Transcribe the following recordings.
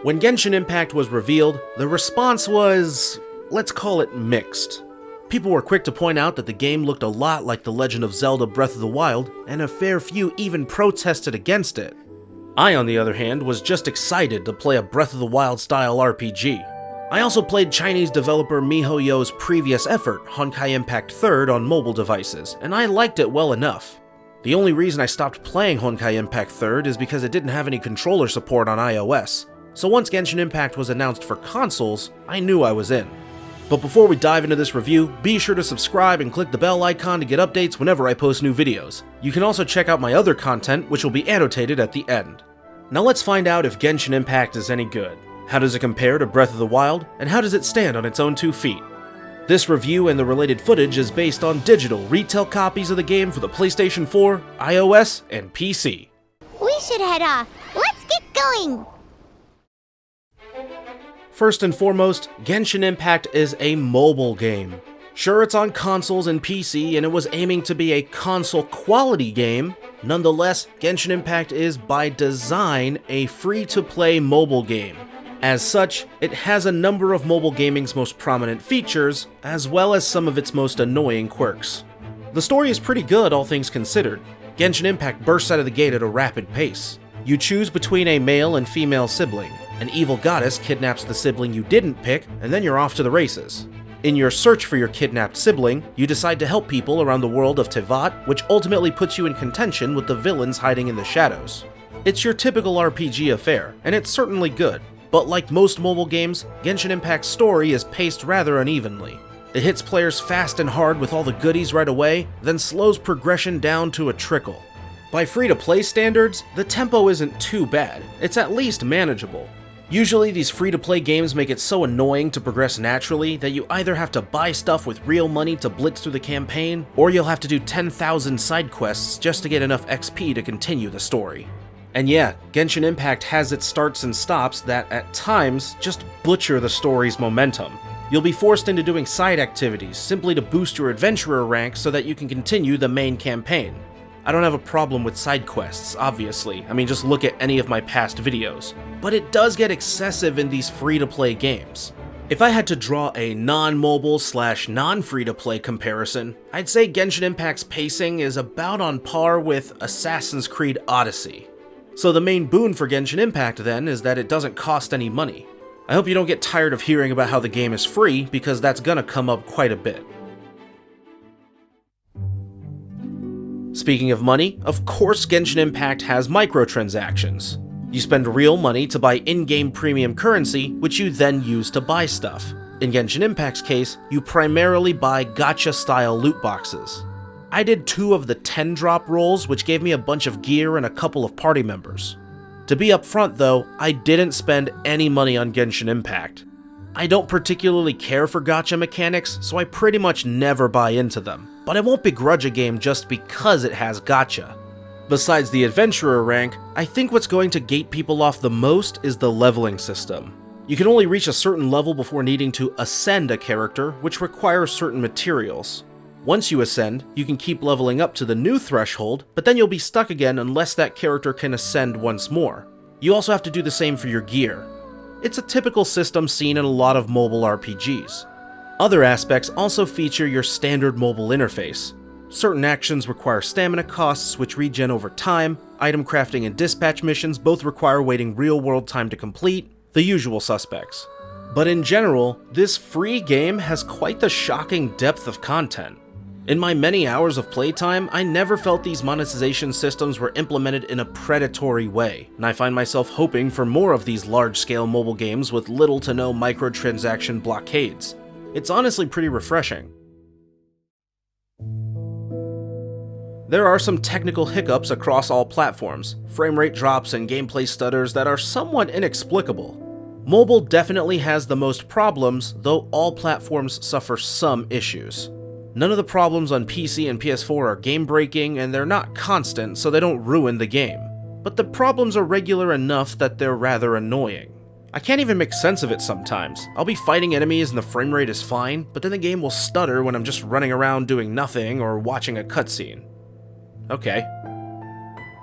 When Genshin Impact was revealed, the response was, let's call it mixed. People were quick to point out that the game looked a lot like The Legend of Zelda Breath of the Wild, and a fair few even protested against it. I, on the other hand, was just excited to play a Breath of the Wild style RPG. I also played Chinese developer miHoYo's previous effort, Honkai Impact 3rd, on mobile devices, and I liked it well enough. The only reason I stopped playing Honkai Impact 3rd is because it didn't have any controller support on iOS. So once Genshin Impact was announced for consoles, I knew I was in. But before we dive into this review, be sure to subscribe and click the bell icon to get updates whenever I post new videos. You can also check out my other content, which will be annotated at the end. Now let's find out if Genshin Impact is any good. How does it compare to Breath of the Wild, and how does it stand on its own 2 feet? This review and the related footage is based on digital retail copies of the game for the PlayStation 4, iOS, and PC. We should head off. Let's get going! First and foremost, Genshin Impact is a mobile game. Sure, it's on consoles and PC, and it was aiming to be a console-quality game. Nonetheless, Genshin Impact is, by design, a free-to-play mobile game. As such, it has a number of mobile gaming's most prominent features, as well as some of its most annoying quirks. The story is pretty good, all things considered. Genshin Impact bursts out of the gate at a rapid pace. You choose between a male and female sibling. An evil goddess kidnaps the sibling you didn't pick, and then you're off to the races. In your search for your kidnapped sibling, you decide to help people around the world of Teyvat, which ultimately puts you in contention with the villains hiding in the shadows. It's your typical RPG affair, and it's certainly good, but like most mobile games, Genshin Impact's story is paced rather unevenly. It hits players fast and hard with all the goodies right away, then slows progression down to a trickle. By free-to-play standards, the tempo isn't too bad, it's at least manageable. Usually these free-to-play games make it so annoying to progress naturally that you either have to buy stuff with real money to blitz through the campaign, or you'll have to do 10,000 side quests just to get enough XP to continue the story. And yeah, Genshin Impact has its starts and stops that, at times, just butcher the story's momentum. You'll be forced into doing side activities simply to boost your adventurer rank so that you can continue the main campaign. I don't have a problem with side quests, obviously. I mean, just look at any of my past videos. But it does get excessive in these free-to-play games. If I had to draw a non-mobile / non-free-to-play comparison, I'd say Genshin Impact's pacing is about on par with Assassin's Creed Odyssey. So the main boon for Genshin Impact then is that it doesn't cost any money. I hope you don't get tired of hearing about how the game is free, because that's gonna come up quite a bit. Speaking of money, of course Genshin Impact has microtransactions. You spend real money to buy in-game premium currency, which you then use to buy stuff. In Genshin Impact's case, you primarily buy gacha-style loot boxes. I did 2 of the 10-drop rolls, which gave me a bunch of gear and a couple of party members. To be upfront though, I didn't spend any money on Genshin Impact. I don't particularly care for gacha mechanics, so I pretty much never buy into them, but I won't begrudge a game just because it has gacha. Besides the adventurer rank, I think what's going to gate people off the most is the leveling system. You can only reach a certain level before needing to ascend a character, which requires certain materials. Once you ascend, you can keep leveling up to the new threshold, but then you'll be stuck again unless that character can ascend once more. You also have to do the same for your gear. It's a typical system seen in a lot of mobile RPGs. Other aspects also feature your standard mobile interface. Certain actions require stamina costs, which regen over time. Item crafting and dispatch missions both require waiting real-world time to complete, the usual suspects. But in general, this free game has quite the shocking depth of content. In my many hours of playtime, I never felt these monetization systems were implemented in a predatory way, and I find myself hoping for more of these large-scale mobile games with little to no microtransaction blockades. It's honestly pretty refreshing. There are some technical hiccups across all platforms, frame rate drops and gameplay stutters that are somewhat inexplicable. Mobile definitely has the most problems, though all platforms suffer some issues. None of the problems on PC and PS4 are game-breaking, and they're not constant, so they don't ruin the game. But the problems are regular enough that they're rather annoying. I can't even make sense of it sometimes. I'll be fighting enemies and the frame rate is fine, but then the game will stutter when I'm just running around doing nothing or watching a cutscene. Okay.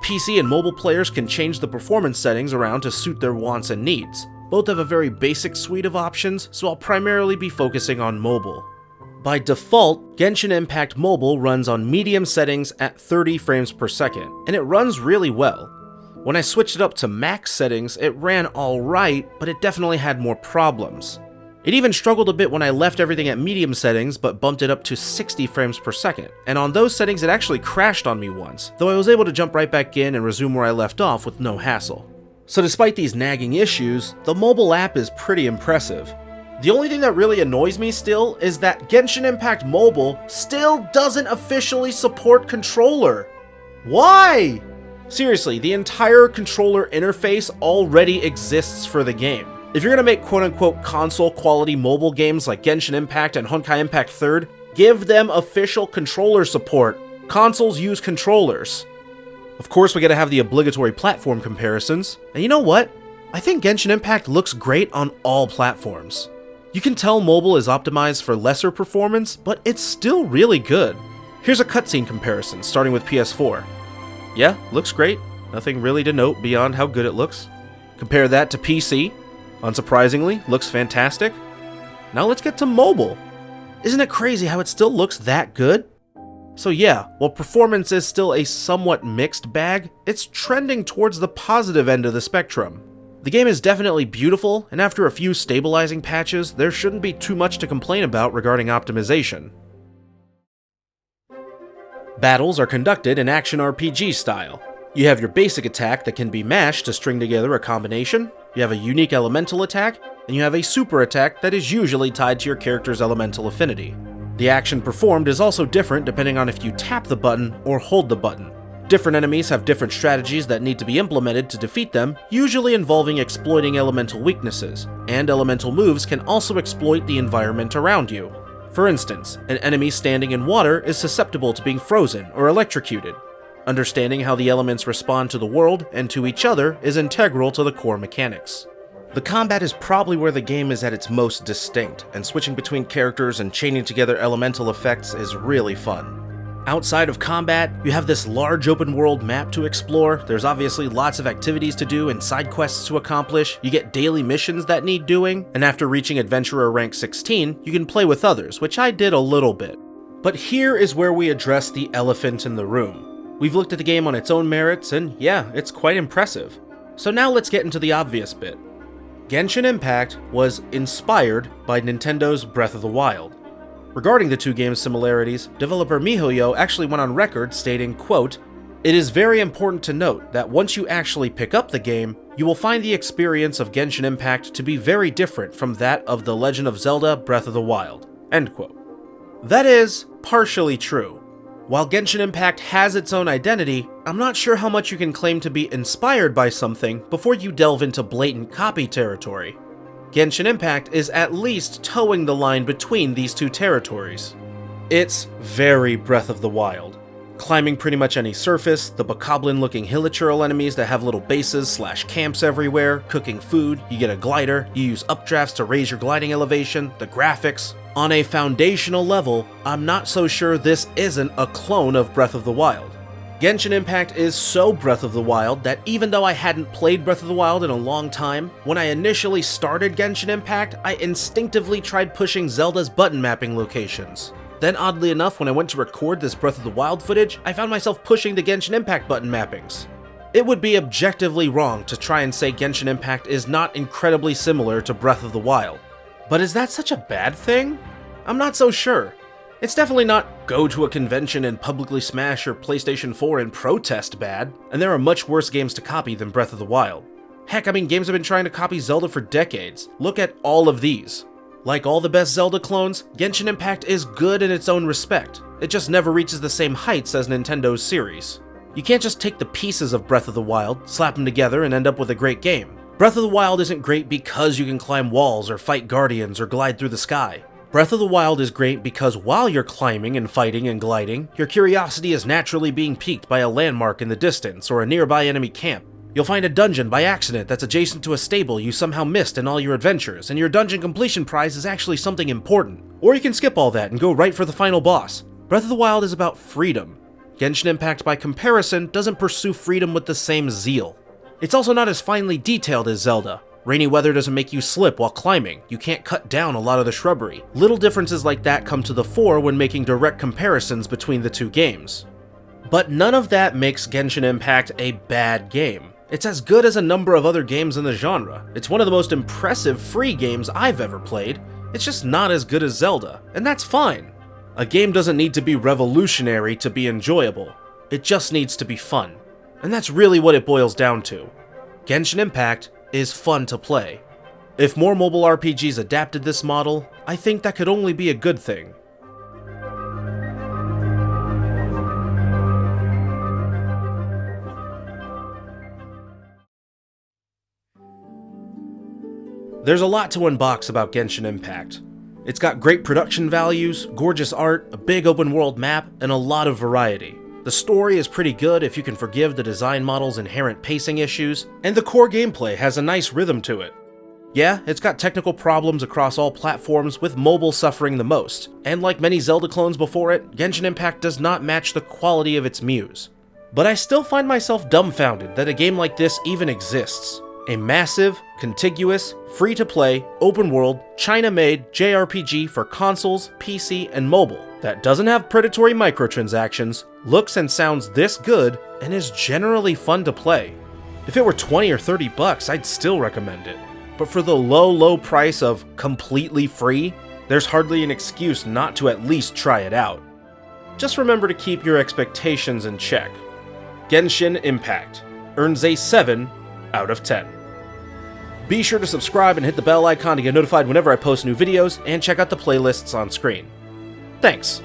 PC and mobile players can change the performance settings around to suit their wants and needs. Both have a very basic suite of options, so I'll primarily be focusing on mobile. By default, Genshin Impact Mobile runs on medium settings at 30 frames per second, and it runs really well. When I switched it up to max settings, it ran alright, but it definitely had more problems. It even struggled a bit when I left everything at medium settings but bumped it up to 60 frames per second, and on those settings it actually crashed on me once, though I was able to jump right back in and resume where I left off with no hassle. So despite these nagging issues, the mobile app is pretty impressive. The only thing that really annoys me still is that Genshin Impact Mobile still doesn't officially support controller. Why? Seriously, the entire controller interface already exists for the game. If you're gonna make quote-unquote console-quality mobile games like Genshin Impact and Honkai Impact 3rd, give them official controller support. Consoles use controllers. Of course, we gotta have the obligatory platform comparisons, and you know what? I think Genshin Impact looks great on all platforms. You can tell mobile is optimized for lesser performance, but it's still really good. Here's a cutscene comparison, starting with PS4. Yeah, looks great. Nothing really to note beyond how good it looks. Compare that to PC. Unsurprisingly, looks fantastic. Now let's get to mobile. Isn't it crazy how it still looks that good? So yeah, while performance is still a somewhat mixed bag, it's trending towards the positive end of the spectrum. The game is definitely beautiful, and after a few stabilizing patches, there shouldn't be too much to complain about regarding optimization. Battles are conducted in action RPG style. You have your basic attack that can be mashed to string together a combination, you have a unique elemental attack, and you have a super attack that is usually tied to your character's elemental affinity. The action performed is also different depending on if you tap the button or hold the button. Different enemies have different strategies that need to be implemented to defeat them, usually involving exploiting elemental weaknesses, and elemental moves can also exploit the environment around you. For instance, an enemy standing in water is susceptible to being frozen or electrocuted. Understanding how the elements respond to the world and to each other is integral to the core mechanics. The combat is probably where the game is at its most distinct, and switching between characters and chaining together elemental effects is really fun. Outside of combat, you have this large open world map to explore, there's obviously lots of activities to do and side quests to accomplish, you get daily missions that need doing, and after reaching Adventurer rank 16, you can play with others, which I did a little bit. But here is where we address the elephant in the room. We've looked at the game on its own merits, and yeah, it's quite impressive. So now let's get into the obvious bit. Genshin Impact was inspired by Nintendo's Breath of the Wild. Regarding the two games' similarities, developer MiHoYo actually went on record stating, quote, "It is very important to note that once you actually pick up the game, you will find the experience of Genshin Impact to be very different from that of The Legend of Zelda Breath of the Wild." End quote. That is partially true. While Genshin Impact has its own identity, I'm not sure how much you can claim to be inspired by something before you delve into blatant copy territory. Genshin Impact is at least towing the line between these two territories. It's very Breath of the Wild. Climbing pretty much any surface, the bokoblin-looking hilichurl enemies that have little bases / camps everywhere, cooking food, you get a glider, you use updrafts to raise your gliding elevation, the graphics. On a foundational level, I'm not so sure this isn't a clone of Breath of the Wild. Genshin Impact is so Breath of the Wild that even though I hadn't played Breath of the Wild in a long time, when I initially started Genshin Impact, I instinctively tried pushing Zelda's button mapping locations. Then oddly enough, when I went to record this Breath of the Wild footage, I found myself pushing the Genshin Impact button mappings. It would be objectively wrong to try and say Genshin Impact is not incredibly similar to Breath of the Wild. But is that such a bad thing? I'm not so sure. It's definitely not go to a convention and publicly smash your PlayStation 4 and protest bad, and there are much worse games to copy than Breath of the Wild. Heck, I mean, games have been trying to copy Zelda for decades. Look at all of these. Like all the best Zelda clones, Genshin Impact is good in its own respect. It just never reaches the same heights as Nintendo's series. You can't just take the pieces of Breath of the Wild, slap them together, and end up with a great game. Breath of the Wild isn't great because you can climb walls or fight guardians or glide through the sky. Breath of the Wild is great because while you're climbing and fighting and gliding, your curiosity is naturally being piqued by a landmark in the distance or a nearby enemy camp. You'll find a dungeon by accident that's adjacent to a stable you somehow missed in all your adventures, and your dungeon completion prize is actually something important. Or you can skip all that and go right for the final boss. Breath of the Wild is about freedom. Genshin Impact, by comparison, doesn't pursue freedom with the same zeal. It's also not as finely detailed as Zelda. Rainy weather doesn't make you slip while climbing, you can't cut down a lot of the shrubbery. Little differences like that come to the fore when making direct comparisons between the two games. But none of that makes Genshin Impact a bad game. It's as good as a number of other games in the genre. It's one of the most impressive free games I've ever played. It's just not as good as Zelda, and that's fine. A game doesn't need to be revolutionary to be enjoyable. It just needs to be fun. And that's really what it boils down to. Genshin Impact is fun to play. If more mobile RPGs adapted this model, I think that could only be a good thing. There's a lot to unbox about Genshin Impact. It's got great production values, gorgeous art, a big open world map, and a lot of variety. The story is pretty good if you can forgive the design model's inherent pacing issues, and the core gameplay has a nice rhythm to it. Yeah, it's got technical problems across all platforms, with mobile suffering the most, and like many Zelda clones before it, Genshin Impact does not match the quality of its muse. But I still find myself dumbfounded that a game like this even exists. A massive, contiguous, free-to-play, open-world, China-made JRPG for consoles, PC, and mobile that doesn't have predatory microtransactions, looks and sounds this good, and is generally fun to play. If it were 20 or 30 bucks, I'd still recommend it. But for the low price of completely free, there's hardly an excuse not to at least try it out. Just remember to keep your expectations in check. Genshin Impact earns a 7 out of 10. Be sure to subscribe and hit the bell icon to get notified whenever I post new videos, and check out the playlists on screen. Thanks!